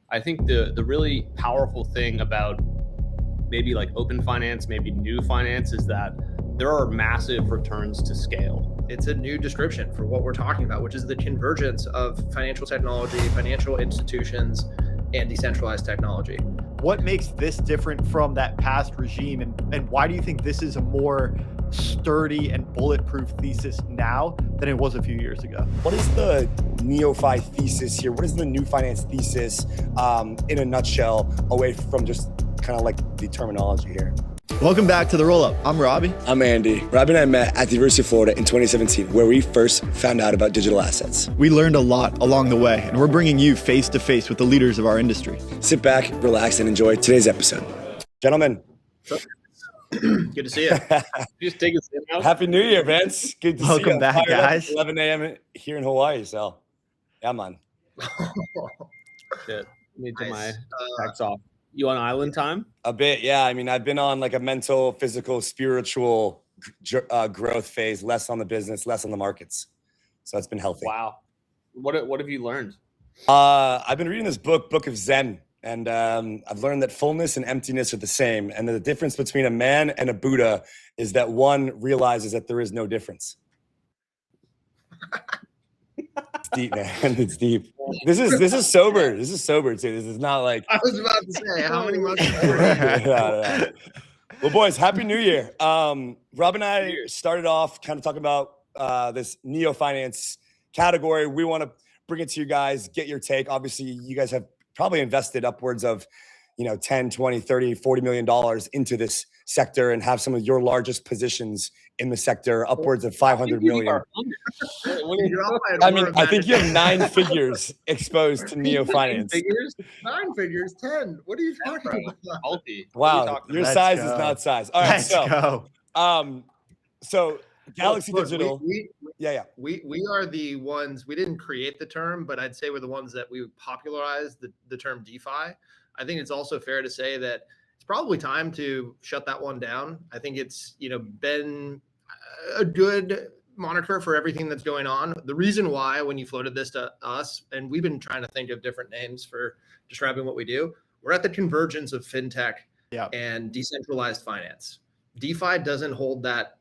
I think the really powerful thing about maybe like open finance, maybe new finance, is that there are massive returns to scale. It's a new description for what we're talking about, which is the convergence of financial technology, financial institutions, and decentralized technology. What makes this different from that past regime, and why do you think this is a more sturdy and bulletproof thesis now than it was a few years ago? What is the NeoFi thesis here? What is the New Finance Thesis in a nutshell, away from just kind of like the terminology here? Welcome back to The Roll-Up. I'm Robbie. I'm Andy. Robbie and I met at the University of Florida in 2017, where we first found out about digital assets. We learned a lot along the way, and we're bringing you face to face with the leaders of our industry. Sit back, relax, and enjoy today's episode. Gentlemen. Good to see you. Just take a sit out. Happy New Year, Vince. Good to see you. Welcome back, guys. 11 a.m. here in Hawaii, so yeah, man. Shit. Need to Nice. my tax off. You on island time? A bit, yeah. I mean, I've been on like a mental, physical, spiritual growth phase, less on the business, less on the markets. So it's been healthy. Wow. What have you learned? I've been reading this Book of Zen, and I've learned that fullness and emptiness are the same, and that the difference between a man and a Buddha is that one realizes that there is no difference. It's deep, man. It's deep. This is sober. This is sober too. This is not like I was about to say, how many months? No. Well, boys, happy New Year. Rob and I started off kind of talking about this Neo Finance category. We want to bring it to you guys, get your take. Obviously, you guys have probably invested upwards of 10, 20, 30, $40 million into this sector and have some of your largest positions in the sector, upwards of 500 million. I mean, I think you have 9 figures exposed to Neo Finance. 9 figures, 10. What are you talking about? Healthy. Wow, your size is not size. All right, Go. So Galaxy Look, Digital. We are the ones, we didn't create the term, but I'd say we're the ones that we popularized the term DeFi. I think it's also fair to say that it's probably time to shut that one down. I think it's, been a good moniker for everything that's going on. The reason why, when you floated this to us, and we've been trying to think of different names for describing what we do, we're at the convergence of fintech and decentralized finance. DeFi doesn't hold that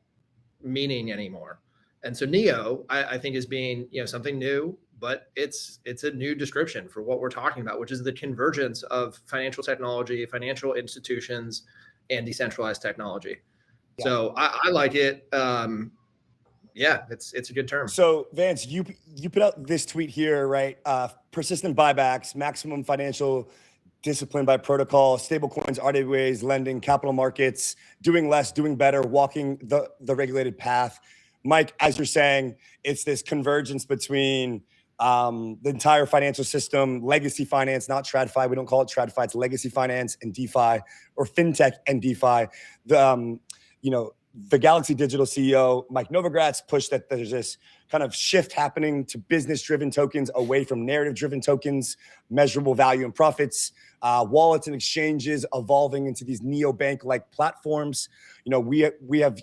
meaning anymore. And so Neo, I think, is being, something new, but it's a new description for what we're talking about, which is the convergence of financial technology, financial institutions, and decentralized technology. Yeah. So I like it. It's a good term. So Vance, you put out this tweet here, right? Persistent buybacks, maximum financial discipline by protocol, stablecoins, RWAs, lending, capital markets, doing less, doing better, walking the regulated path. Mike, as you're saying, it's this convergence between the entire financial system, legacy finance, not TradFi. We don't call it TradFi. It's legacy finance and DeFi, or fintech and DeFi. The Galaxy Digital CEO, Mike Novogratz, pushed that there's this kind of shift happening to business-driven tokens away from narrative-driven tokens, measurable value and profits, wallets and exchanges evolving into these neobank-like platforms. We have,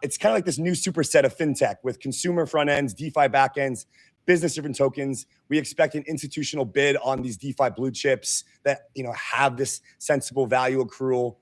it's kind of like this new superset of fintech with consumer front ends, DeFi back ends, business-driven tokens. We expect an institutional bid on these DeFi blue chips that, have this sensible value accrual.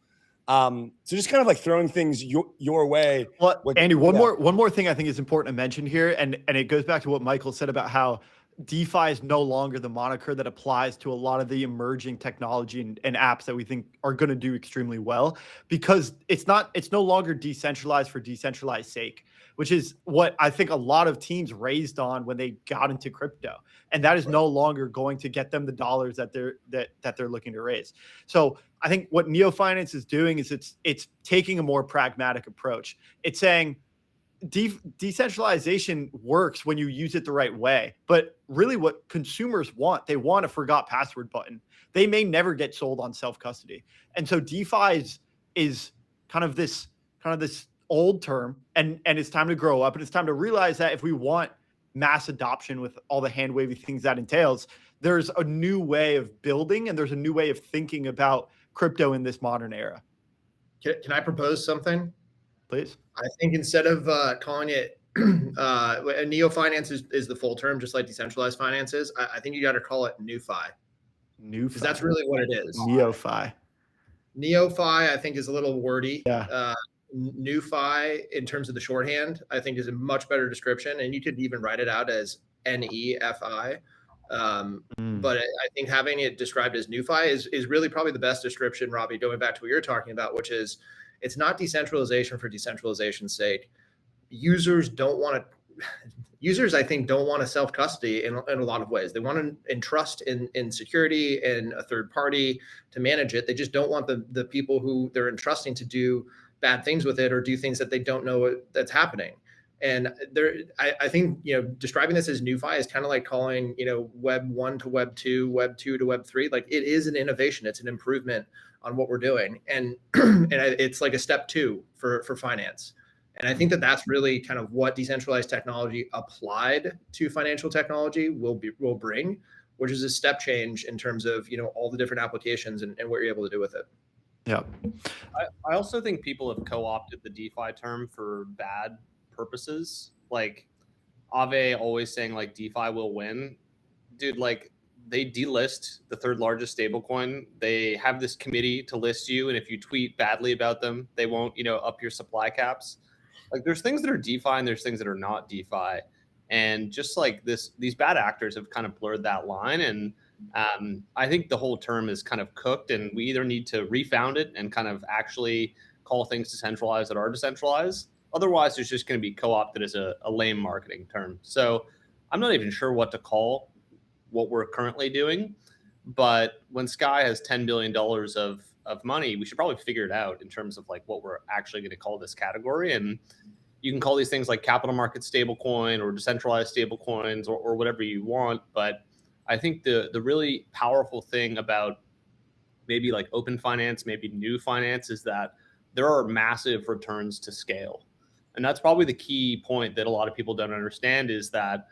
So just kind of like throwing things your way. Well, Andy, one more thing I think is important to mention here, and it goes back to what Michael said about how DeFi is no longer the moniker that applies to a lot of the emerging technology and apps that we think are going to do extremely well, because it's no longer decentralized for decentralized sake, which is what I think a lot of teams raised on when they got into crypto. And that is no longer going to get them the dollars that they're looking to raise. So I think what Neo Finance is doing is it's taking a more pragmatic approach. It's saying decentralization works when you use it the right way. But really what consumers want, they want a forgot password button. They may never get sold on self-custody. And so DeFi is kind of this old term, and it's time to grow up, and it's time to realize that if we want mass adoption with all the hand wavy things that entails, there's a new way of building and there's a new way of thinking about crypto in this modern era. Can I propose something? Please. I think instead of calling it Neo Finance is the full term, just like decentralized finance is, I think you got to call it NewFi. NewFi. because that's really what it is. NeoFi. NeoFi, I think, is a little wordy. Yeah. NewFi, in terms of the shorthand, I think is a much better description, and you could even write it out as NEFI. But I think having it described as NewFi is really probably the best description, Robbie, going back to what you're talking about, which is it's not decentralization for decentralization's sake. Users, I think, don't want to self-custody in a lot of ways. They want to entrust in security and a third party to manage it. They just don't want the people who they're entrusting to do bad things with it or do things that they don't know that's happening. And I think, describing this as NewFi is kind of like calling, Web 1 to Web 2, Web 2 to Web 3. Like, it is an innovation. It's an improvement on what we're doing. And it's like a step 2 for finance. And I think that's really kind of what decentralized technology applied to financial technology will bring, which is a step change in terms of, all the different applications and what you're able to do with it. Yeah. I also think people have co-opted the DeFi term for bad purposes. Like Ave always saying like DeFi will win. Dude, like they delist the third largest stablecoin. They have this committee to list you. And if you tweet badly about them, they won't, up your supply caps. Like there's things that are DeFi and there's things that are not DeFi. And just like these bad actors have kind of blurred that line. And I think the whole term is kind of cooked, and we either need to refound it and kind of actually call things decentralized that are decentralized. Otherwise, it's just going to be co-opted as a lame marketing term. So I'm not even sure what to call what we're currently doing. But when Sky has $10 billion of money, we should probably figure it out in terms of like what we're actually going to call this category. And you can call these things like capital market stablecoin or decentralized stablecoins or whatever you want. But I think the really powerful thing about maybe like open finance, maybe new finance, is that there are massive returns to scale. And that's probably the key point that a lot of people don't understand, is that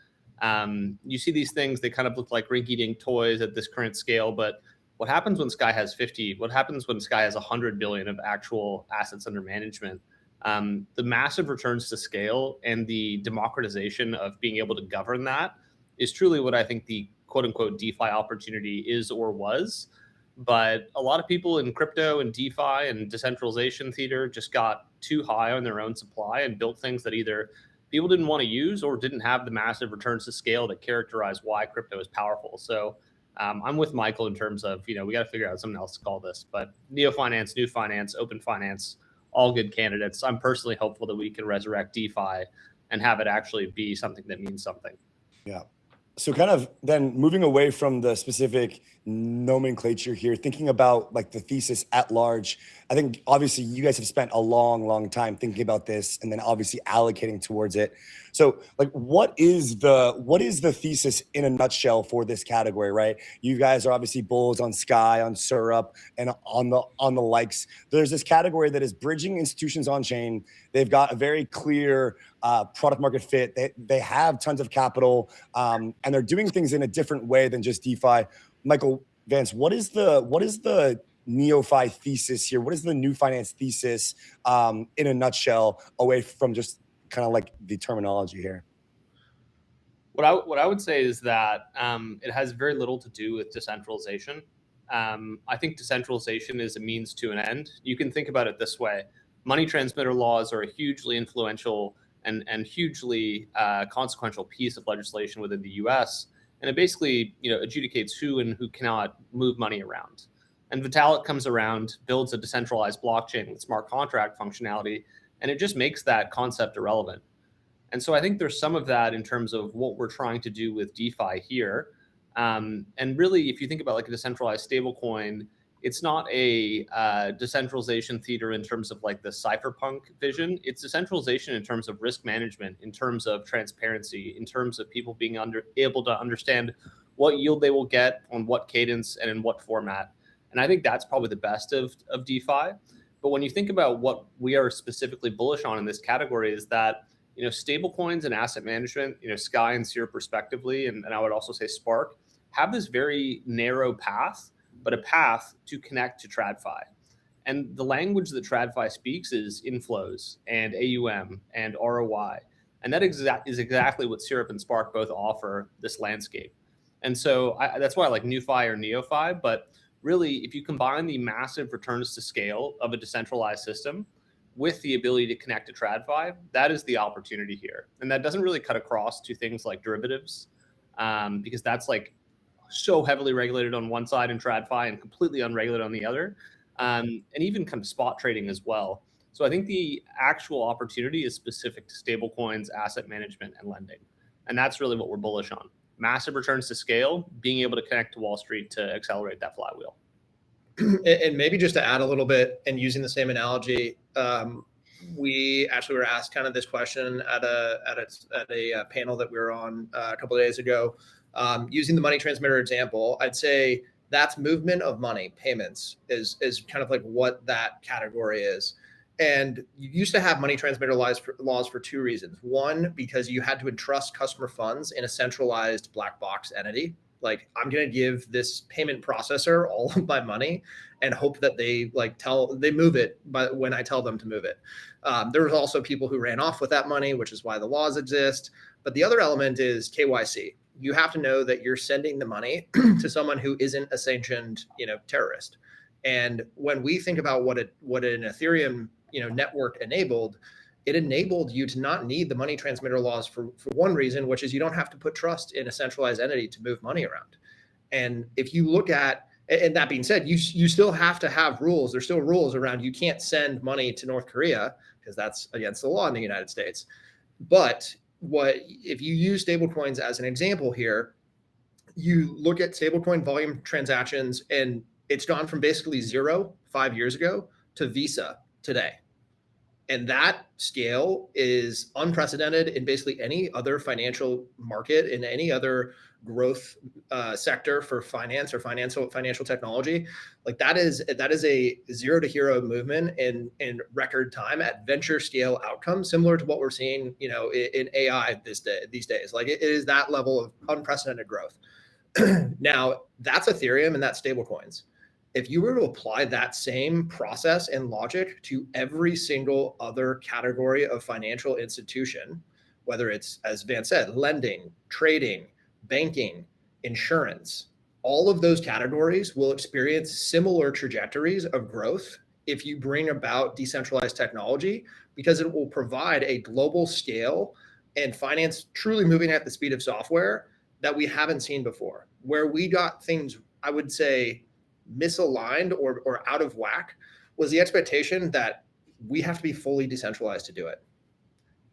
you see these things, they kind of look like rinky-dink toys at this current scale. But what happens when Sky has 50? What happens when Sky has 100 billion of actual assets under management? The massive returns to scale and the democratization of being able to govern that is truly what I think the quote unquote DeFi opportunity is or was. But a lot of people in crypto and DeFi and decentralization theater just got too high on their own supply and built things that either people didn't want to use or didn't have the massive returns to scale that characterize why crypto is powerful. So I'm with Michael in terms of, we got to figure out something else to call this. But Neo Finance, New Finance, Open Finance, all good candidates. I'm personally hopeful that we can resurrect DeFi and have it actually be something that means something. Yeah. So kind of then moving away from the specific nomenclature here, thinking about like the thesis at large, I think obviously you guys have spent a long time thinking about this and then obviously allocating towards it. So like what is the thesis in a nutshell for this category, right? You guys are obviously bulls on Sky, on Syrup, and on the likes. There's this category that is bridging institutions on chain. They've got a very clear product market fit. They have tons of capital, and they're doing things in a different way than just DeFi. Michael, Vance, what is the NeoFi thesis here? What is the New Finance thesis in a nutshell, away from just kind of like the terminology here? What I would say is that it has very little to do with decentralization. I think decentralization is a means to an end. You can think about it this way. Money transmitter laws are a hugely influential and hugely consequential piece of legislation within the US. And it basically, adjudicates who and who cannot move money around. And Vitalik comes around, builds a decentralized blockchain with smart contract functionality, and it just makes that concept irrelevant. And so I think there's some of that in terms of what we're trying to do with DeFi here. And really, if you think about like a decentralized stablecoin, it's not a decentralization theater in terms of like the cypherpunk vision. It's decentralization in terms of risk management, in terms of transparency, in terms of people being able to understand what yield they will get on what cadence and in what format. And I think that's probably the best of DeFi. But when you think about what we are specifically bullish on in this category, is that stable coins and asset management, Sky and Syrup respectively, and I would also say Spark, have this very narrow path, but a path to connect to TradFi. And the language that TradFi speaks is inflows and AUM and ROI. And that is exactly what Syrup and Spark both offer this landscape. And so that's why I like NewFi or NeoFi. But really, if you combine the massive returns to scale of a decentralized system with the ability to connect to TradFi, that is the opportunity here. And that doesn't really cut across to things like derivatives, because that's like so heavily regulated on one side in TradFi and completely unregulated on the other, and even kind of spot trading as well. So I think the actual opportunity is specific to stablecoins, asset management, and lending. And that's really what we're bullish on. Massive returns to scale, being able to connect to Wall Street to accelerate that flywheel. And maybe just to add a little bit and using the same analogy, we actually were asked kind of this question at a panel that we were on a couple of days ago. Using the money transmitter example, I'd say that's movement of money, payments is kind of like what that category is. And you used to have money transmitter laws for two reasons. One, because you had to entrust customer funds in a centralized black box entity. Like, I'm going to give this payment processor all of my money and hope that they move it when I tell them to move it. There was also people who ran off with that money, which is why the laws exist. But the other element is KYC. You have to know that you're sending the money to someone who isn't a sanctioned, terrorist. And when we think about what an Ethereum, network enabled, it enabled you to not need the money transmitter laws for one reason, which is you don't have to put trust in a centralized entity to move money around. And if you look at, and that being said, you still have to have rules. There's still rules around, you can't send money to North Korea because that's against the law in the United States. But if you use stablecoins as an example here, you look at stablecoin volume transactions, and it's gone from basically 0 5 years ago to Visa today. And that scale is unprecedented in basically any other financial market, in any other growth sector for finance or financial technology. Like that is a zero to hero movement in record time at venture scale outcomes, similar to what we're seeing, in AI these days. Like it is that level of unprecedented growth. Now that's Ethereum and that's stablecoins. If you were to apply that same process and logic to every single other category of financial institution, whether it's, as Vance said, lending, trading, banking, insurance, all of those categories will experience similar trajectories of growth if you bring about decentralized technology, because it will provide a global scale and finance truly moving at the speed of software that we haven't seen before. Where we got things, I would say, misaligned or out of whack was the expectation that we have to be fully decentralized to do it.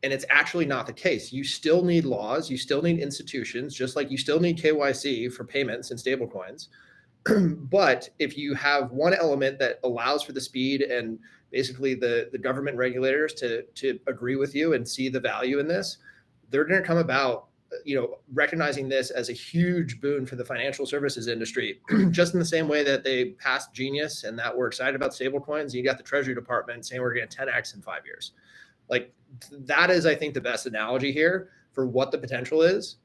And it's actually not the case. You still need laws, you still need institutions, just like you still need KYC for payments and stablecoins. But if you have one element that allows for the speed and basically the government regulators to agree with you and see the value in this, they're going to come about recognizing this as a huge boon for the financial services industry, just in the same way that they passed Genius and that we're excited about stablecoins. You got the Treasury Department saying we're going to 10x in 5 years. Like that is, I think, the best analogy here for what the potential is.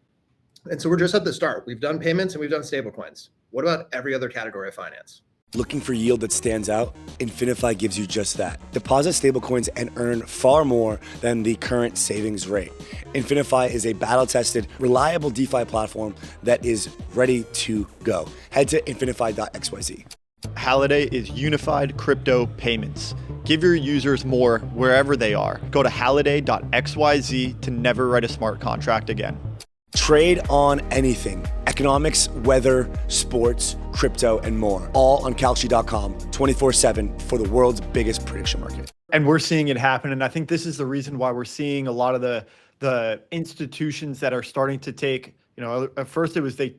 And so we're just at the start. We've done payments and we've done stablecoins. What about every other category of finance? Looking for yield that stands out? infiniFi gives you just that. Deposit stablecoins and earn far more than the current savings rate. infiniFi is a battle-tested, reliable DeFi platform that is ready to go. Head to infinifi.xyz. Halliday is unified crypto payments. Give your users more wherever they are. Go to halliday.xyz to never write a smart contract again. Trade on anything: economics, weather, sports, crypto, and more. All on Kalshi.com 24/7 for the world's biggest prediction market. And we're seeing it happen. And I think this is the reason why we're seeing a lot of the institutions that are starting to take, at first it was they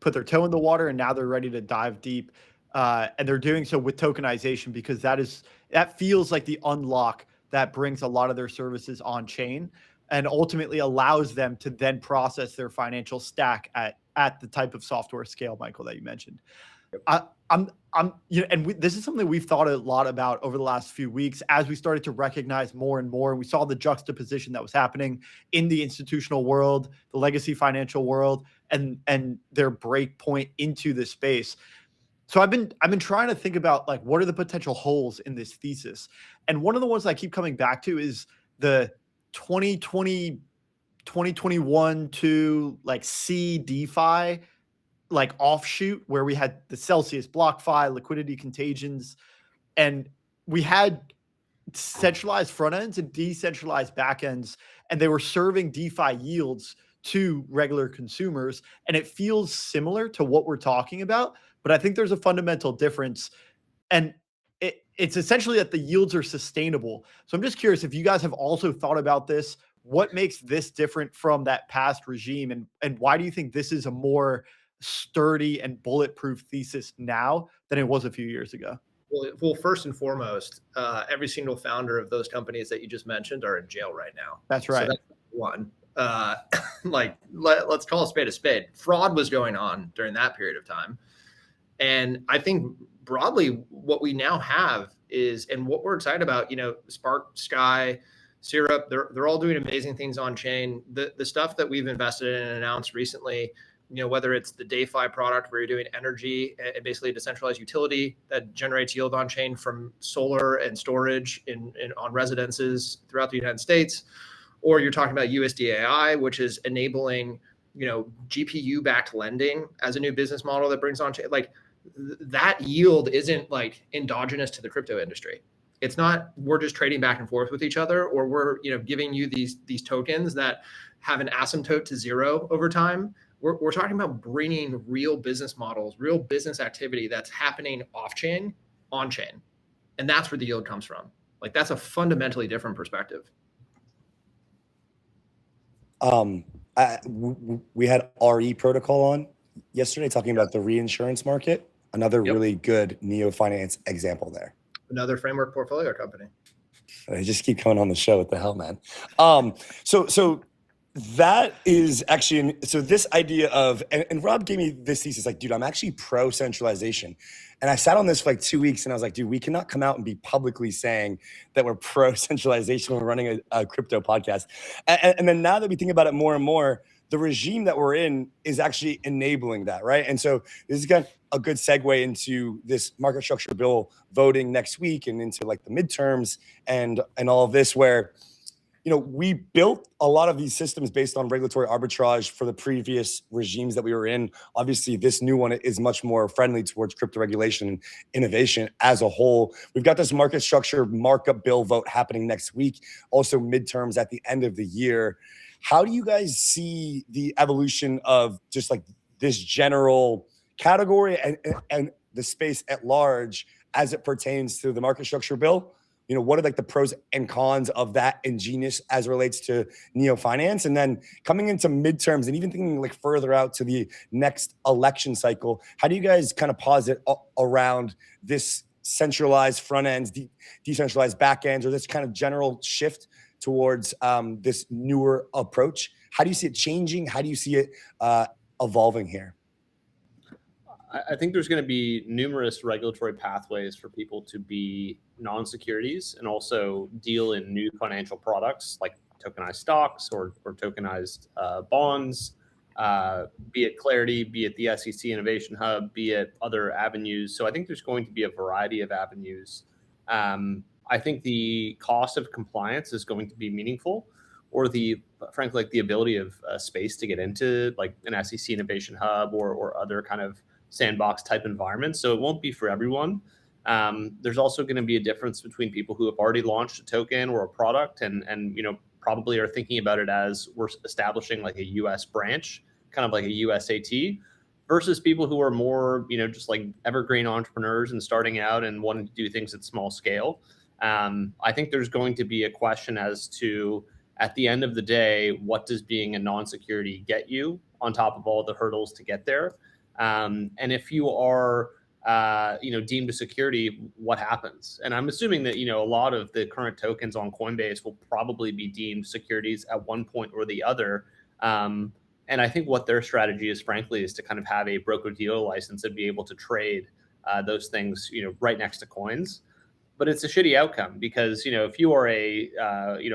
put their toe in the water and now they're ready to dive deep. And they're doing so with tokenization, because that feels like the unlock that brings a lot of their services on chain and ultimately allows them to then process their financial stack at the type of software scale, Michael, that you mentioned. This is something we've thought a lot about over the last few weeks as we started to recognize more and more. And we saw the juxtaposition that was happening in the institutional world, the legacy financial world, and their break point into this space. So I've been trying to think about, like, what are the potential holes in this thesis? And one of the ones I keep coming back to is the 2020, 2021 to like CeDeFi like offshoot where we had the Celsius, BlockFi, liquidity contagions, and we had centralized front ends and decentralized back ends, and they were serving DeFi yields to regular consumers. And it feels similar to what we're talking about, but I think there's a fundamental difference. And it's essentially that the yields are sustainable. So I'm just curious if you guys have also thought about this. What makes this different from that past regime? And why do you think this is a more sturdy and bulletproof thesis now than it was a few years ago? Well, first and foremost, every single founder of those companies that you just mentioned are in jail right now. That's right. So that's one. Let's call a spade a spade. Fraud was going on during that period of time. And I think broadly what we now have is, and what we're excited about, Spark, Sky, Syrup, they're all doing amazing things on chain. The stuff that we've invested in and announced recently, whether it's the DeFi product where you're doing energy and basically a decentralized utility that generates yield on chain from solar and storage on residences throughout the United States, or you're talking about USDAI, which is enabling, GPU backed lending as a new business model that brings on chain. Like that yield isn't like endogenous to the crypto industry. It's not, we're just trading back and forth with each other, or we're, giving you these tokens that have an asymptote to zero over time. We're talking about bringing real business models, real business activity that's happening off chain, on chain. And that's where the yield comes from. Like that's a fundamentally different perspective. We had RE protocol on yesterday talking about the reinsurance market. Another really good Neo Finance example there. Another framework portfolio company. I just keep coming on the show. What the hell, man? So that is actually, so this idea of, and Rob gave me this thesis, like, dude, I'm actually pro centralization. And I sat on this for like 2 weeks and I was like, dude, we cannot come out and be publicly saying that we're pro centralization when we're running a crypto podcast. And then now that we think about it more and more, the regime that we're in is actually enabling that, right? And so this is a good segue into this market structure bill voting next week and into like the midterms and all of this, where we built a lot of these systems based on regulatory arbitrage for the previous regimes that we were in. Obviously, this new one is much more friendly towards crypto regulation and innovation as a whole. We've got this market structure markup bill vote happening next week, also midterms at the end of the year. How do you guys see the evolution of just like this general category and the space at large as it pertains to the market structure bill? What are like the pros and cons of that in Genius as it relates to Neo Finance? And then coming into midterms and even thinking like further out to the next election cycle, how do you guys kind of posit around this centralized front ends, decentralized back ends, or this kind of general shift towards this newer approach? How do you see it changing? How do you see it evolving here? I think there's going to be numerous regulatory pathways for people to be non-securities and also deal in new financial products like tokenized stocks or tokenized bonds, be it Clarity, be it the SEC Innovation Hub, be it other avenues. So I think there's going to be a variety of avenues. I think the cost of compliance is going to be meaningful, or frankly, like the ability of space to get into like an SEC Innovation Hub or other kind of sandbox type environments. So it won't be for everyone. There's also going to be a difference between people who have already launched a token or a product and probably are thinking about it as we're establishing like a US branch, kind of like a USAT, versus people who are more, just like evergreen entrepreneurs and starting out and wanting to do things at small scale. I think there's going to be a question as to, at the end of the day, what does being a non-security get you on top of all the hurdles to get there? And if you are, deemed a security, what happens? And I'm assuming that, a lot of the current tokens on Coinbase will probably be deemed securities at one point or the other. And I think what their strategy is, frankly, is to kind of have a broker-dealer license and be able to trade those things, right next to coins. But it's a shitty outcome because, if you are a,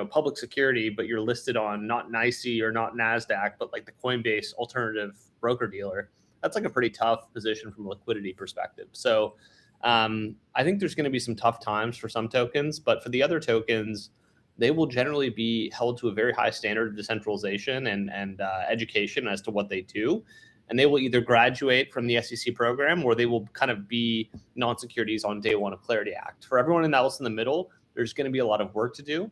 public security, but you're listed on not NYSE or not NASDAQ, but like the Coinbase alternative broker-dealer, that's like a pretty tough position from a liquidity perspective. So I think there's going to be some tough times for some tokens, but for the other tokens, they will generally be held to a very high standard of decentralization and education as to what they do. and they will either graduate from the SEC program or they will kind of be non-securities on day one of Clarity Act. For everyone else in the middle, there's going to be a lot of work to do.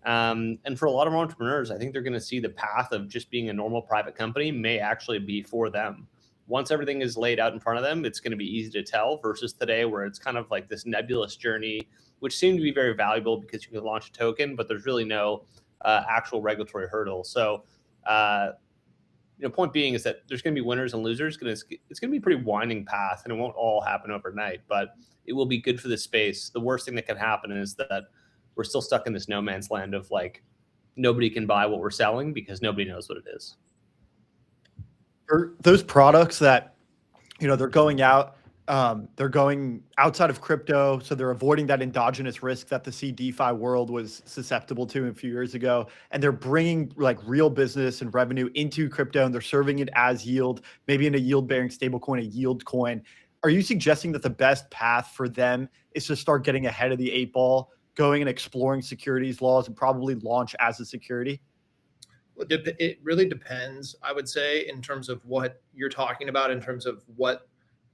And for a lot of entrepreneurs, I think they're going to see the path of just being a normal private company may actually be for them. Once everything is laid out in front of them, it's going to be easy to tell versus today where it's kind of like this nebulous journey, which seemed to be very valuable because you can launch a token, but there's really no actual regulatory hurdle. So, point being is that there's going to be winners and losers. It's going to be a pretty winding path, and it won't all happen overnight, but it will be good for the space. The worst thing that can happen is that we're still stuck in this no man's land of like, nobody can buy what we're selling because nobody knows what it is. For those products that, they're going out, they're going outside of crypto, so they're avoiding that endogenous risk that the CeDeFi world was susceptible to a few years ago, and they're bringing like real business and revenue into crypto, and they're serving it as yield, maybe in a yield-bearing stablecoin, a yield coin. Are you suggesting that the best path for them is to start getting ahead of the 8 ball, going and exploring securities laws, and probably launch as a security? It really depends, I would say, in terms of what you're talking about, in terms of what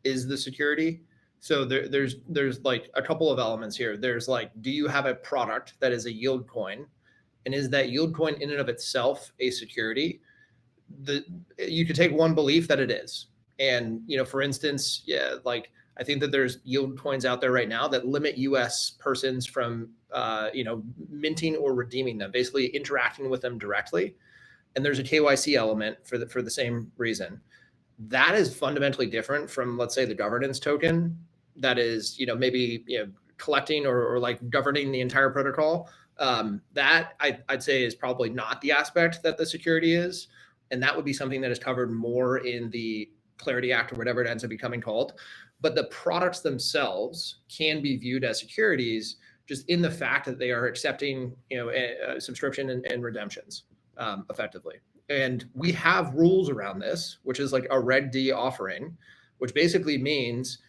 is the security. So there's like a couple of elements here. There's like, do you have a product that is a yield coin? And is that yield coin in and of itself a security? You could take one belief that it is. And, for instance, like I think that there's yield coins out there right now that limit US persons from, minting or redeeming them, basically interacting with them directly. And there's a KYC element for the same reason. That is fundamentally different from, let's say, the governance token that is, maybe, collecting or like governing the entire protocol. That I'd say is probably not the aspect that the security is. And that would be something that is covered more in the Clarity Act or whatever it ends up becoming called. But the products themselves can be viewed as securities just in the fact that they are accepting, a subscription and redemptions effectively. And we have rules around this, which is like a Reg D offering, which basically means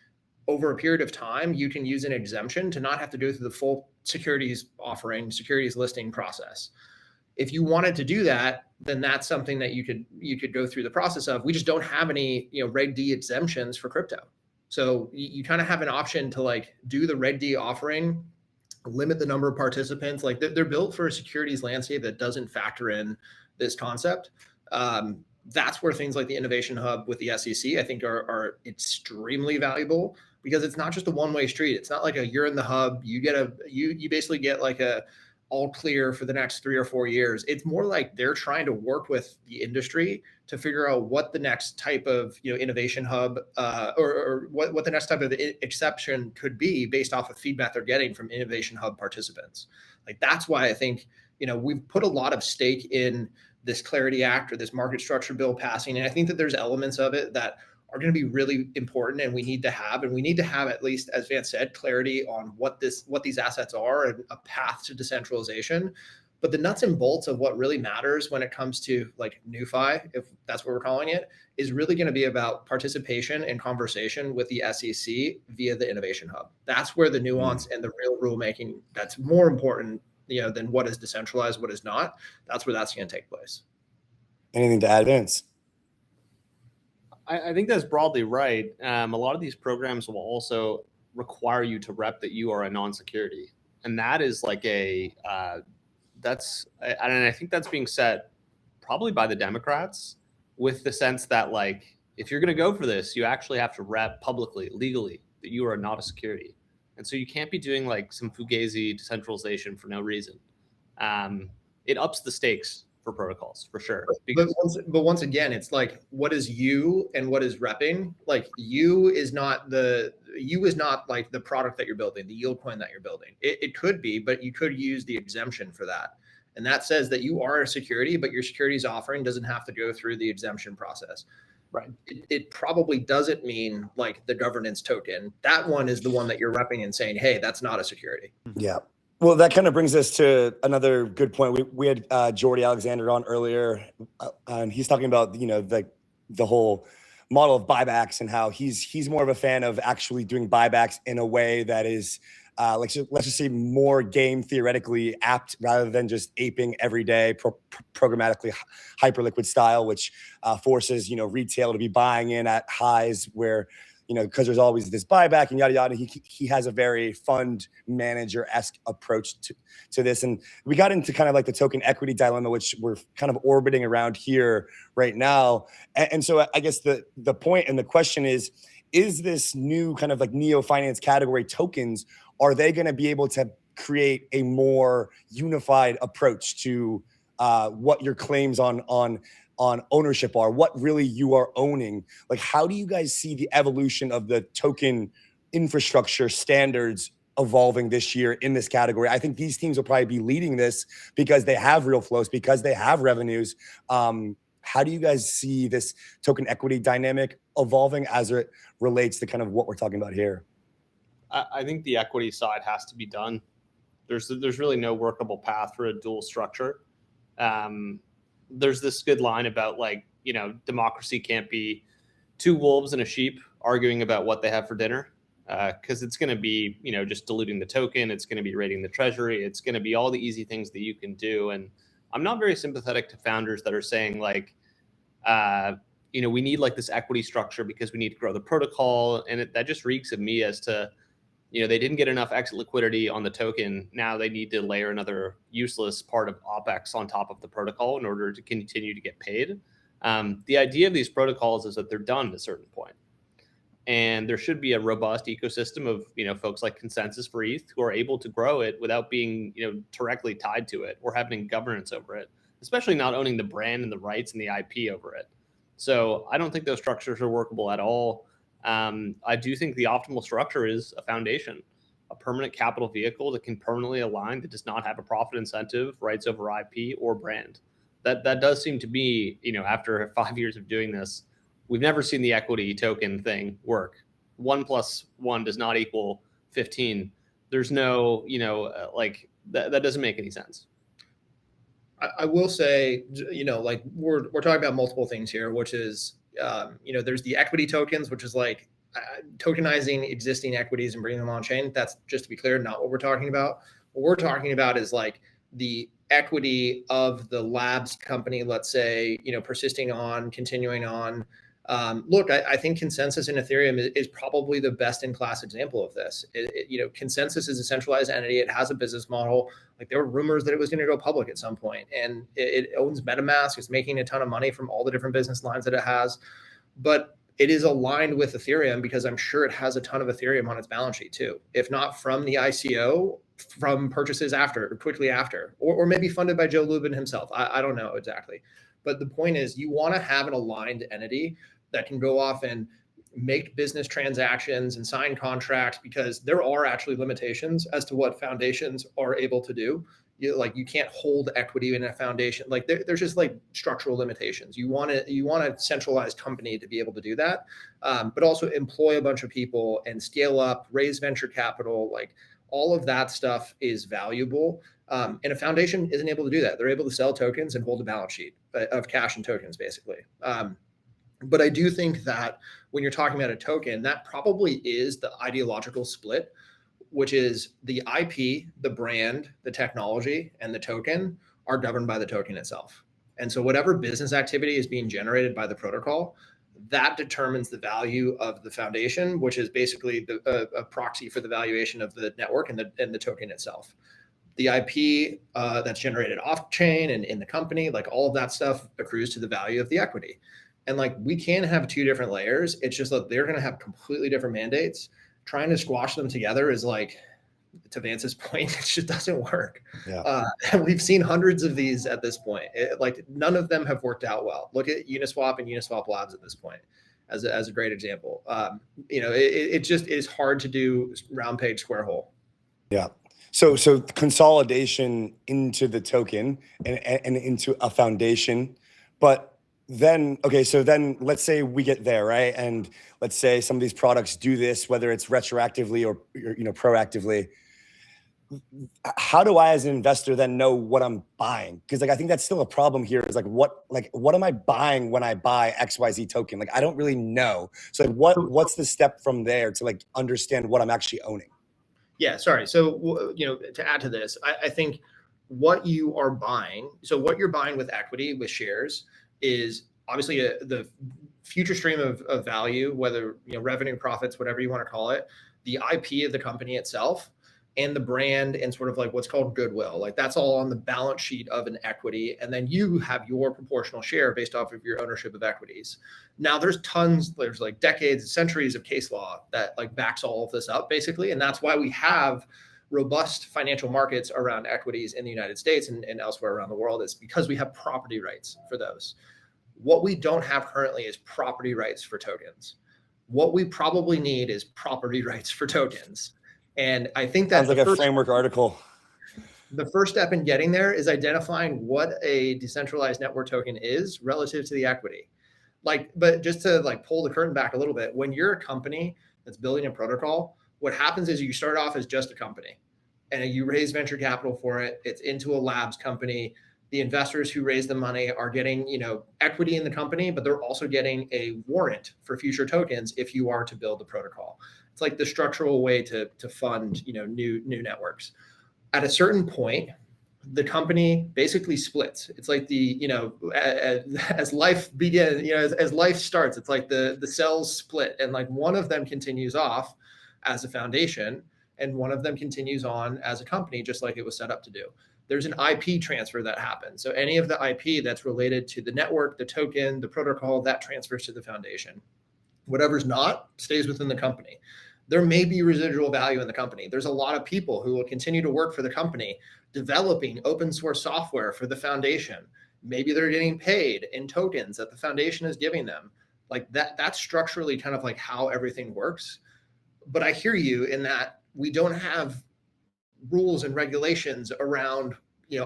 over a period of time, you can use an exemption to not have to go through the full securities offering, securities listing process. If you wanted to do that, then that's something that you could go through the process of. We just don't have any, Reg D exemptions for crypto. So you kind of have an option to like do the Reg D offering, limit the number of participants. Like they're built for a securities landscape that doesn't factor in this concept. That's where things like the Innovation Hub with the SEC, I think, are extremely valuable because it's not just a one-way street. It's not like you're in the hub, you basically get like a all clear for the next 3 or 4 years. It's more like they're trying to work with the industry to figure out what the next type of innovation hub or what the next type of exception could be based off of feedback they're getting from Innovation Hub participants. Like that's why I think we've put a lot of stake in this Clarity Act or this market structure bill passing, and I think that there's elements of it that are going to be really important and we need to have at least, as Vance said, clarity on what these assets are and a path to decentralization. But the nuts and bolts of what really matters when it comes to like NewFi, if that's what we're calling it, is really going to be about participation and conversation with the SEC via the Innovation Hub. That's where the nuance and the real rulemaking that's more important, than what is decentralized, what is not. That's where that's going to take place. Anything to add, Vance? I think that's broadly right. A lot of these programs will also require you to rep that you are a non-security, and that is like and I think that's being set probably by the Democrats with the sense that like if you're going to go for this, you actually have to rep publicly, legally, that you are not a security, and so you can't be doing like some fugazi decentralization for no reason. It ups the stakes for protocols for sure. But once again, it's like, what is you and what is repping? Like you is not like the product that you're building, the yield coin that you're building. It could be, but you could use the exemption for that. And that says that you are a security, but your securities offering doesn't have to go through the exemption process. Right. It probably doesn't mean like the governance token. That one is the one that you're repping and saying, hey, that's not a security. Yeah. Well, that kind of brings us to another good point. We had Jordy Alexander on earlier, and he's talking about the whole model of buybacks and how he's more of a fan of actually doing buybacks in a way that is let's just say more game theoretically apt rather than just aping everyday programmatically hyperliquid style, which forces, retail to be buying in at highs where, because there's always this buyback and yada, yada. He has a very fund manager-esque approach to this. And we got into kind of like the token equity dilemma, which we're kind of orbiting around here right now. And so I guess the point and the question is this new kind of like Neo Finance category tokens, are they going to be able to create a more unified approach to what your claims on ownership are, what really you are owning? Like, how do you guys see the evolution of the token infrastructure standards evolving this year in this category? I think these teams will probably be leading this because they have real flows, because they have revenues. How do you guys see this token equity dynamic evolving as it relates to kind of what we're talking about here? I think the equity side has to be done. There's really no workable path for a dual structure. There's this good line about democracy can't be two wolves and a sheep arguing about what they have for dinner, because it's going to be, just diluting the token. It's going to be raiding the treasury. It's going to be all the easy things that you can do. And I'm not very sympathetic to founders that are saying we need this equity structure because we need to grow the protocol. And that just reeks of me as to, they didn't get enough exit liquidity on the token. Now they need to layer another useless part of OPEX on top of the protocol in order to continue to get paid. The idea of these protocols is that they're done at a certain point. And there should be a robust ecosystem of, folks like Consensus for ETH who are able to grow it without being, directly tied to it or having governance over it, especially not owning the brand and the rights and the IP over it. So I don't think those structures are workable at all. I do think the optimal structure is a foundation, a permanent capital vehicle that can permanently align, that does not have a profit incentive, rights over IP or brand. That does seem to be, after 5 years of doing this, we've never seen the equity token thing work. 1 + 1 does not equal 15. There's no, that doesn't make any sense. I will say, we're talking about multiple things here, which is, there's the equity tokens, which is tokenizing existing equities and bringing them on chain. That's, just to be clear, not what we're talking about. What we're talking about is the equity of the labs company, let's say, persisting on, continuing on. Look, I think Consensus in Ethereum is probably the best in class example of this. Consensus is a centralized entity. It has a business model. There were rumors that it was going to go public at some point, and it owns MetaMask. It's making a ton of money from all the different business lines that it has, but it is aligned with Ethereum because I'm sure it has a ton of Ethereum on its balance sheet too. If not from the ICO, from purchases after, or quickly after, or maybe funded by Joe Lubin himself. I don't know exactly. But the point is, you want to have an aligned entity that can go off and make business transactions and sign contracts, because there are actually limitations as to what foundations are able to do. You can't hold equity in a foundation. There's just structural limitations. You want a centralized company to be able to do that, but also employ a bunch of people and scale up, raise venture capital. All of that stuff is valuable. And a foundation isn't able to do that. They're able to sell tokens and hold a balance sheet of cash and tokens, basically. But I do think that when you're talking about a token, that probably is the ideological split, which is the IP, the brand, the technology, and the token are governed by the token itself. And so whatever business activity is being generated by the protocol, that determines the value of the foundation, which is basically a proxy for the valuation of the network and the token itself. The IP that's generated off chain and in the company, all of that stuff accrues to the value of the equity. And we can't have two different layers. It's just that they're going to have completely different mandates. Trying to squash them together is to Vance's point, it just doesn't work. Yeah. We've seen hundreds of these at this point. None of them have worked out well. Look at Uniswap and Uniswap Labs at this point as a great example. It just is hard to do round peg square hole. Yeah. So consolidation into the token and into a foundation, but then, okay, so then let's say we get there, right? And let's say some of these products do this, whether it's retroactively or proactively. How do I, as an investor, then know what I'm buying? Because I think that's still a problem here. Is what am I buying when I buy XYZ token? I don't really know. So what's the step from there to understand what I'm actually owning? Yeah, sorry. So, to add to this, I think what you are buying, so what you're buying with equity, with shares, is obviously the future stream of value, whether revenue, profits, whatever you want to call it, the IP of the company itself, and the brand, and sort of like what's called goodwill. Like that's all on the balance sheet of an equity, and then you have your proportional share based off of your ownership of equities. Now there's like decades, centuries of case law that like backs all of this up basically, and that's why we have robust financial markets around equities in the United States and elsewhere around the world, is because we have property rights for those. What we don't have currently is property rights for tokens. What we probably need is property rights for tokens. And I think that's sounds like a framework article. The first step in getting there is identifying what a decentralized network token is relative to the equity. But just to pull the curtain back a little bit, when you're a company that's building a protocol, what happens is you start off as just a company and you raise venture capital for it. It's into a labs company. The investors who raise the money are getting, equity in the company, but they're also getting a warrant for future tokens if you are to build the protocol. It's like the structural way to fund, new networks. At a certain point, the company basically splits. It's like as life begins, as life starts, it's like the cells split, and like one of them continues off as a foundation and one of them continues on as a company, just like it was set up to do. There's an IP transfer that happens. So any of the IP that's related to the network, the token, the protocol, that transfers to the foundation. Whatever's not stays within the company. There may be residual value in the company. There's a lot of people who will continue to work for the company, developing open source software for the foundation. Maybe they're getting paid in tokens that the foundation is giving them. Like that's structurally kind of like how everything works. But I hear you in that we don't have rules and regulations around,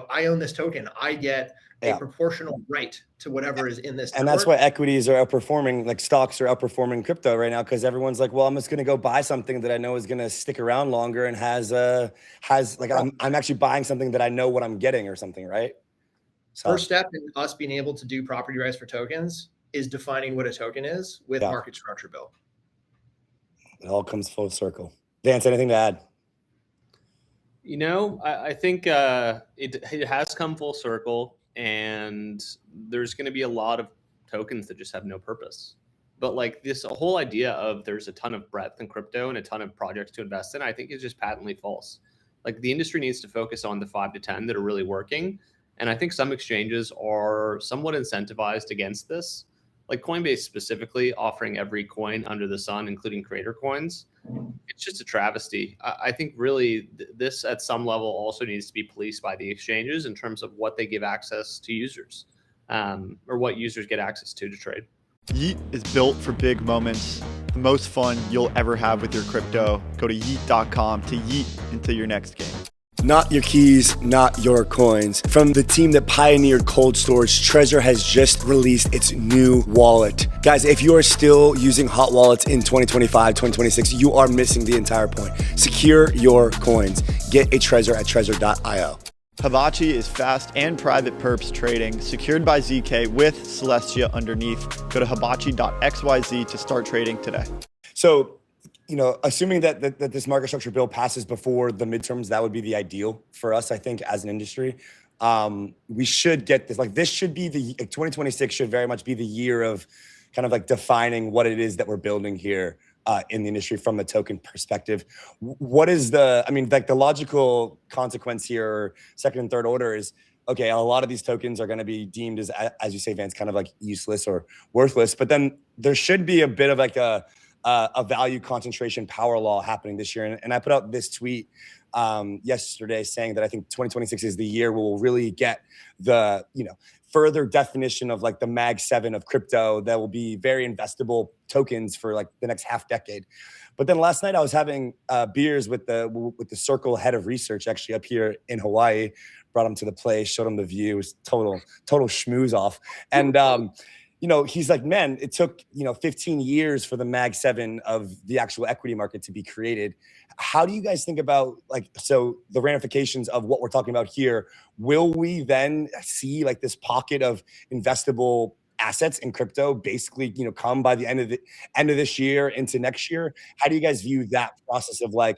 I own this token, I get a proportional right to whatever is in this and network. that's why equities are outperforming, like stocks are outperforming crypto right now, because everyone's like, well, I'm just going to go buy something that I know is going to stick around longer and has like I'm actually buying something that I know what I'm getting or something, right? So first step in us being able to do property rights for tokens is defining what a token is with market structure built. It all comes full circle. Vance, anything to add? I think it has come full circle, and there's going to be a lot of tokens that just have no purpose. But like this whole idea of there's a ton of breadth in crypto and a ton of projects to invest in, I think is just patently false. Like the industry needs to focus on the 5 to 10 that are really working. And I think some exchanges are somewhat incentivized against this. Like Coinbase specifically offering every coin under the sun, including creator coins. It's just a travesty. I think really this at some level also needs to be policed by the exchanges in terms of what they give access to users, or what users get access to trade. YEET is built for big moments. The most fun you'll ever have with your crypto. Go to yeet.com to yeet into your next game. Not your keys, not your coins. From the team that pioneered cold storage, Trezor has just released its new wallet. Guys, if you are still using hot wallets in 2025, 2026, you are missing the entire point. Secure your coins. Get a Trezor at trezor.io. Hibachi is fast and private perps trading, secured by ZK with Celestia underneath. Go to hibachi.xyz to start trading today. So, assuming that this market structure bill passes before the midterms, that would be the ideal for us, I think, as an industry. We should get this. Like, this should be 2026 should very much be the year of kind of like defining what it is that we're building here in the industry from the token perspective. What is the logical consequence here, or second and third order is, okay, a lot of these tokens are going to be deemed as you say, Vance, kind of like useless or worthless. But then there should be a bit of like a value concentration power law happening this year. And I put out this tweet yesterday saying that I think 2026 is the year where we'll really get the, further definition of like the Mag 7 of crypto that will be very investable tokens for like the next half decade. But then last night I was having beers with the Circle head of research actually up here in Hawaii, brought him to the place, showed him the view. It was total schmooze off. And, he's like, man, it took, 15 years for the Mag 7 of the actual equity market to be created. How do you guys think about the ramifications of what we're talking about here? Will we then see like this pocket of investable assets in crypto basically, come by the end of this year into next year? How do you guys view that process of like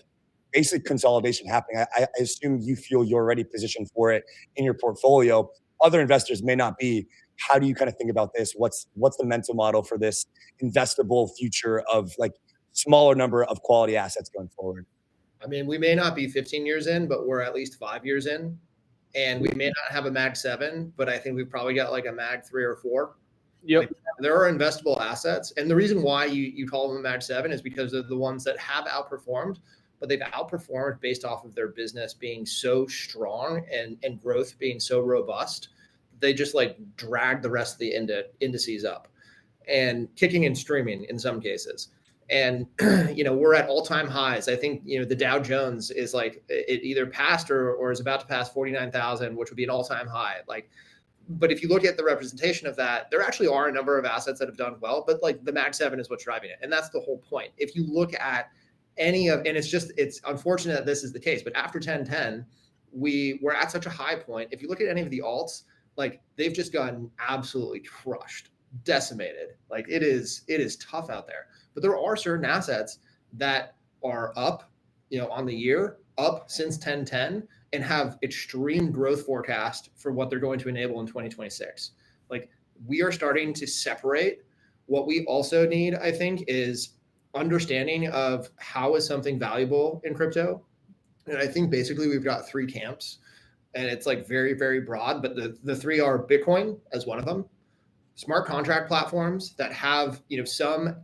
basic consolidation happening. I assume you feel you're already positioned for it in your portfolio. Other investors may not be. How do you kind of think about this? What's the mental model for this investable future of like smaller number of quality assets going forward? I mean, we may not be 15 years in, but we're at least 5 years in. And we may not have a Mag 7, but I think we've probably got like a Mag 3 or 4. Yep. Like, there are investable assets. And the reason why you call them a Mag 7 is because they're the ones that have outperformed, but they've outperformed based off of their business being so strong and growth being so robust. They just like drag the rest of the indices up and kicking and streaming in some cases. And, we're at all-time highs. I think, the Dow Jones is like, it either passed or is about to pass 49,000, which would be an all-time high. Like, but if you look at the representation of that, there actually are a number of assets that have done well, but like the Mag 7 is what's driving it. And that's the whole point. If you look at and it's unfortunate that this is the case, but after 1010, we're at such a high point. If you look at any of the alts, like they've just gotten absolutely crushed, decimated. Like it is tough out there. But there are certain assets that are up, on the year, up since 1010, and have extreme growth forecast for what they're going to enable in 2026. Like we are starting to separate. What we also need, I think, is understanding of how is something valuable in crypto. And I think basically we've got 3 camps, and it's like very, very broad, but the 3 are Bitcoin as one of them, smart contract platforms that have, some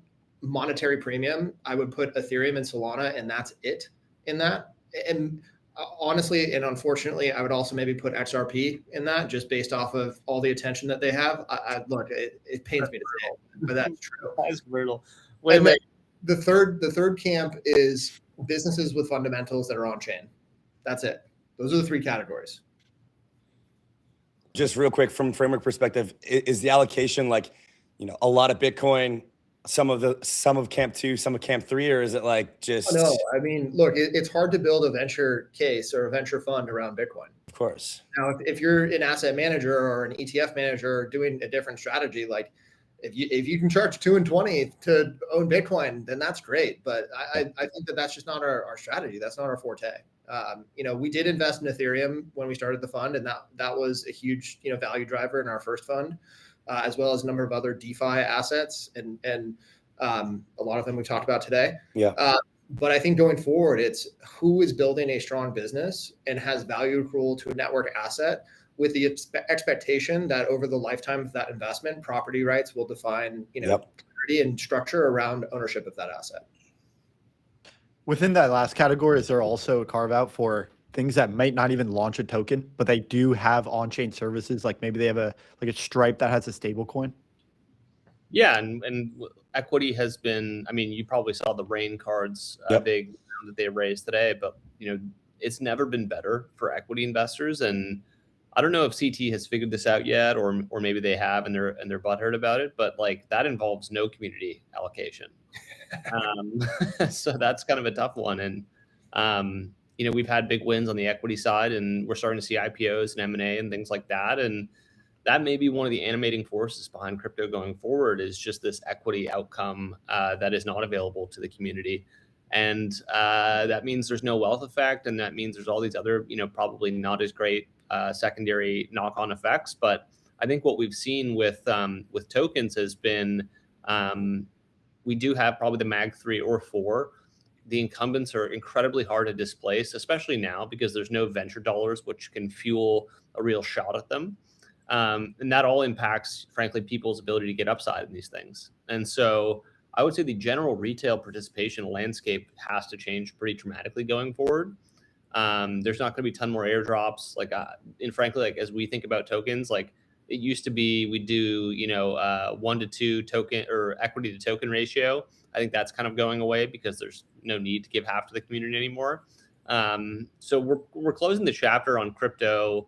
monetary premium. I would put Ethereum and Solana, and that's it in that. And honestly, and unfortunately, I would also maybe put XRP in that, just based off of all the attention that they have. Look, it pains me to say it, but that's true. That's brutal. The third camp is businesses with fundamentals that are on chain. That's it. Those are the 3 categories. Just real quick, from framework perspective, is the allocation like, a lot of Bitcoin, some of camp 2, some of camp 3, or is it like just? No, I mean, look, it's hard to build a venture case or a venture fund around Bitcoin. Of course. Now, if you're an asset manager or an ETF manager doing a different strategy, like if you can charge 2 and 20 to own Bitcoin, then that's great. But I think that's just not our strategy. That's not our forte. We did invest in Ethereum when we started the fund, and that was a huge, value driver in our first fund, as well as a number of other DeFi assets, and a lot of them we talked about today. Yeah. But I think going forward, it's who is building a strong business and has value accrual to a network asset, with the expectation that over the lifetime of that investment, property rights will define, clarity and structure around ownership of that asset. Within that last category, is there also a carve out for things that might not even launch a token, but they do have on-chain services? Like maybe they have a Stripe that has a stable coin? Yeah, and equity has been, I mean, you probably saw the rain cards big that they raised today, but it's never been better for equity investors. And I don't know if CT has figured this out yet, or maybe they have and they're butthurt about it, but like that involves no community allocation. So that's kind of a tough one. And we've had big wins on the equity side, and we're starting to see IPOs and M&A and things like that. And that may be one of the animating forces behind crypto going forward, is just this equity outcome that is not available to the community. And that means there's no wealth effect, and that means there's all these other, probably not as great secondary knock-on effects. But I think what we've seen with tokens has been, we do have probably the Mag 3 or 4. The incumbents are incredibly hard to displace, especially now because there's no venture dollars which can fuel a real shot at them. And that all impacts, frankly, people's ability to get upside in these things. And so I would say the general retail participation landscape has to change pretty dramatically going forward. There's not going to be a ton more airdrops. And frankly, like as we think about tokens, like it used to be, we do, 1 to 2 token or equity to token ratio. I think that's kind of going away because there's no need to give half to the community anymore. So we're closing the chapter on crypto,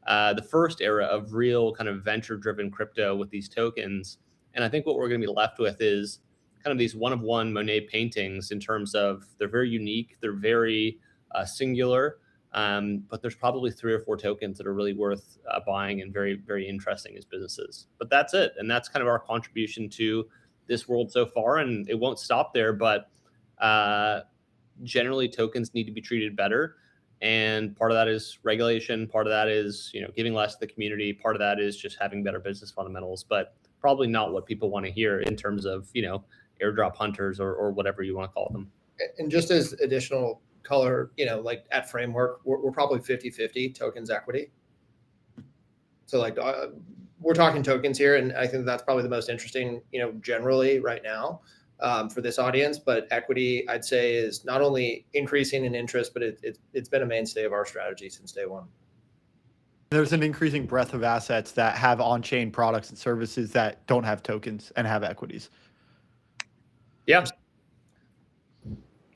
the first era of real kind of venture-driven crypto with these tokens. And I think what we're going to be left with is kind of these one-of-one Monet paintings in terms of they're very unique, they're very singular, but there's probably 3 or 4 tokens that are really worth buying and very, very interesting as businesses. But that's it. And that's kind of our contribution to this world so far. And it won't stop there, but generally tokens need to be treated better. And part of that is regulation. Part of that is, giving less to the community. Part of that is just having better business fundamentals, but probably not what people want to hear in terms of, airdrop hunters or whatever you want to call them. And just as additional color, like at Framework, we're probably 50-50 tokens equity. So like we're talking tokens here, and I think that's probably the most interesting, generally right now for this audience. But equity, I'd say, is not only increasing in interest, but it's been a mainstay of our strategy since day one. There's an increasing breadth of assets that have on-chain products and services that don't have tokens and have equities. Yeah.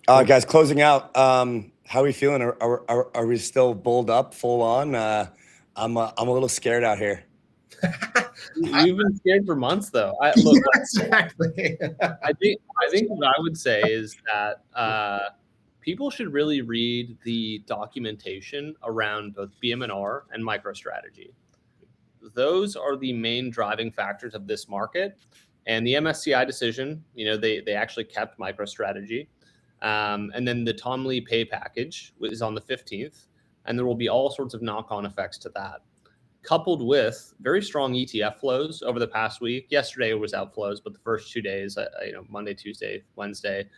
Guys, closing out. How are we feeling? Are we still bulled up, full on? I'm a little scared out here. You've been scared for months, though. Look, exactly. I think what I would say is that people should really read the documentation around both BMNR and MicroStrategy. Those are the main driving factors of this market. And the MSCI decision, they actually kept MicroStrategy. And then the Tom Lee pay package is on the 15th. And there will be all sorts of knock-on effects to that, coupled with very strong ETF flows over the past week. Yesterday was outflows, but the first 2 days, Monday, Tuesday, Wednesday,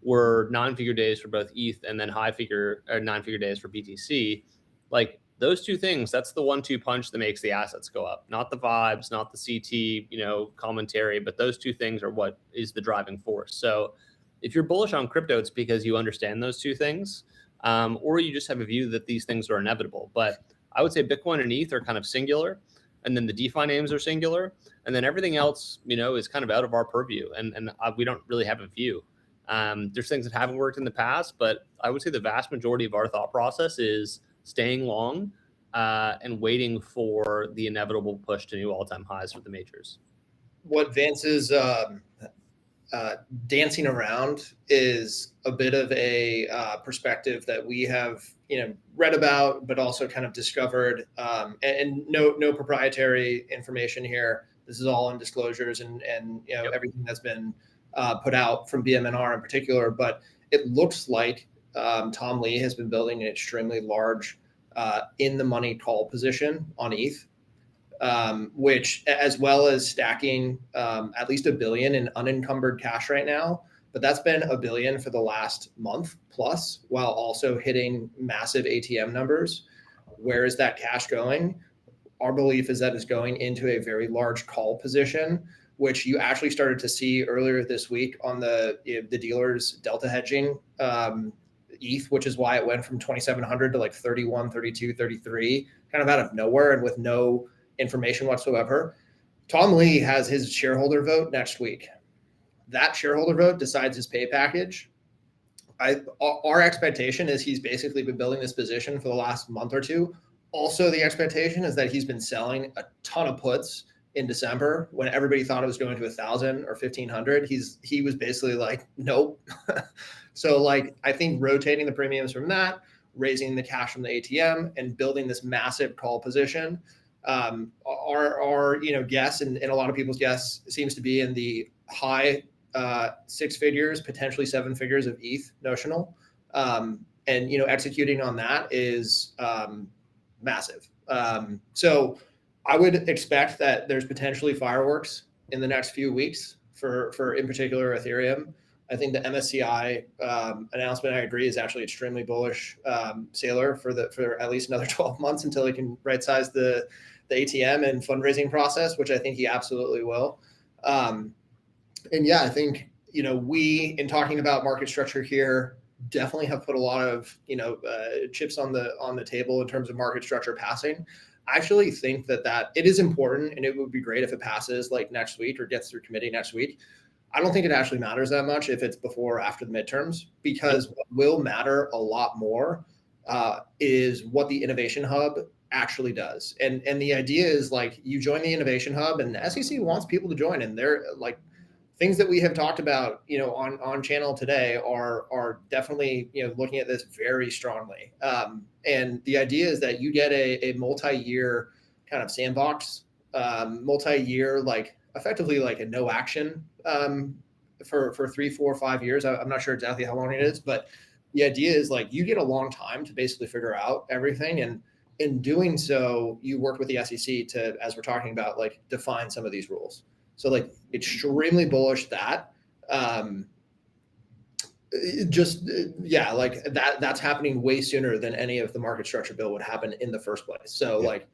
were 9-figure days for both ETH and then 9-figure days for BTC. Like those two things, that's the 1-2 punch that makes the assets go up. Not the vibes, not the CT, commentary, but those two things are what is the driving force. So if you're bullish on crypto, it's because you understand those two things. Or you just have a view that these things are inevitable. But I would say Bitcoin and ETH are kind of singular, and then the DeFi names are singular, and then everything else, is kind of out of our purview, and we don't really have a view. There's things that haven't worked in the past, but I would say the vast majority of our thought process is staying long and waiting for the inevitable push to new all-time highs for the majors. What Vance is dancing around is a bit of a perspective that we have, read about, but also kind of discovered, and no proprietary information here. This is all in disclosures and Yep. everything that's been put out from BMNR in particular. But it looks like Tom Lee has been building an extremely large in the money call position on ETH. Which, as well as stacking at least $1 billion in unencumbered cash right now, but that's been $1 billion for the last month plus, while also hitting massive ATM numbers. Where is that cash going? Our belief is that it's going into a very large call position, which you actually started to see earlier this week on the dealers delta hedging ETH, which is why it went from 2,700 to like 31, 32, 33, kind of out of nowhere and with no information whatsoever. Tom Lee has his shareholder vote next week. That shareholder vote decides his pay package. Our expectation is he's basically been building this position for the last month or two. Also, the expectation is that he's been selling a ton of puts in December when everybody thought it was going to 1,000 or 1,500. He was basically like, nope. So like, I think rotating the premiums from that, raising the cash from the ATM, and building this massive call position. Our guess and a lot of people's guess seems to be in the high 6 figures, potentially 7 figures of ETH notional, and executing on that is massive. So I would expect that there's potentially fireworks in the next few weeks for in particular Ethereum. I think the MSCI announcement, I agree, is actually extremely bullish sailor for at least another 12 months until he can right size the ATM and fundraising process, which I think he absolutely will. And yeah, I think, we, in talking about market structure here, definitely have put a lot of, chips on the table in terms of market structure passing. I actually think that it is important, and it would be great if it passes like next week or gets through committee next week. I don't think it actually matters that much if it's before or after the midterms, because what will matter a lot more is what the Innovation Hub actually does. And the idea is like you join the Innovation Hub, and the SEC wants people to join, and they're like things that we have talked about, on channel today are definitely, looking at this very strongly. And the idea is that you get a multi-year kind of sandbox, multi-year, like effectively like a no action for 3, 4, 5 years. I'm not sure exactly how long it is, but the idea is like you get a long time to basically figure out everything. And in doing so, you work with the SEC to, as we're talking about, like define some of these rules. So like extremely bullish that. Yeah, like that's happening way sooner than any of the market structure bill would happen in the first place. So like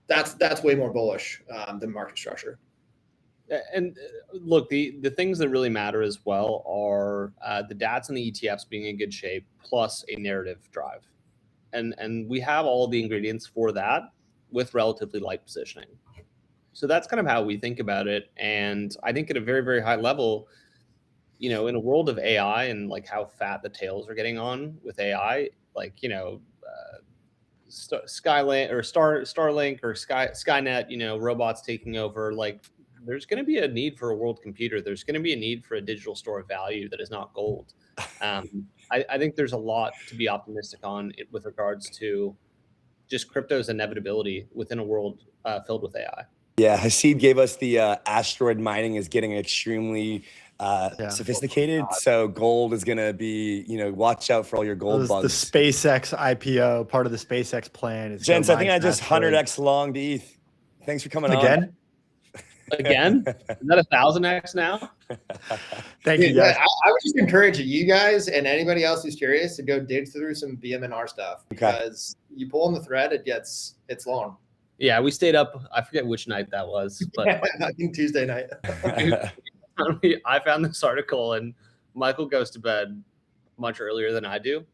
that's way more bullish than market structure. And look, the things that really matter as well are the DATs and the ETFs being in good shape, plus a narrative drive, and we have all the ingredients for that with relatively light positioning. So that's kind of how we think about it. And I think at a very, very high level, in a world of AI and like how fat the tails are getting on with AI, like, Skylink or Starlink or Skynet, robots taking over, like there's going to be a need for a world computer. There's going to be a need for a digital store of value that is not gold. I think there's a lot to be optimistic on with regards to just crypto's inevitability within a world filled with AI. Yeah, Hasid gave us the asteroid mining is getting extremely sophisticated. So gold is going to be, watch out for all your gold bugs. The SpaceX IPO, part of the SpaceX plan is. Gents, I think I just 100x long to ETH. Thanks for coming on. Again? Is that 1,000x now? Thank you, guys. I would just encourage you guys and anybody else who's curious to go dig through some BMNR stuff because you pull in the thread, it's long. Yeah, we stayed up. I forget which night that was, but I think Tuesday night. I found this article, and Michael goes to bed much earlier than I do,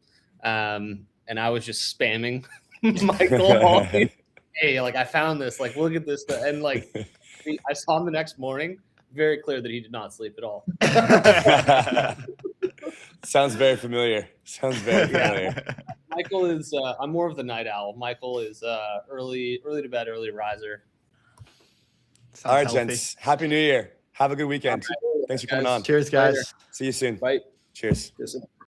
and I was just spamming Michael all day. Hey, like I found this. Like, look at this, and like I saw him the next morning. Very clear that he did not sleep at all. Sounds very familiar. Michael is. I'm more of the night owl. Michael is early to bed, early riser. Sounds all right, healthy. gents. Happy New Year. Have a good weekend. Thanks for coming on. Cheers, guys. Later. See you soon. Bye. Cheers. Yes, sir.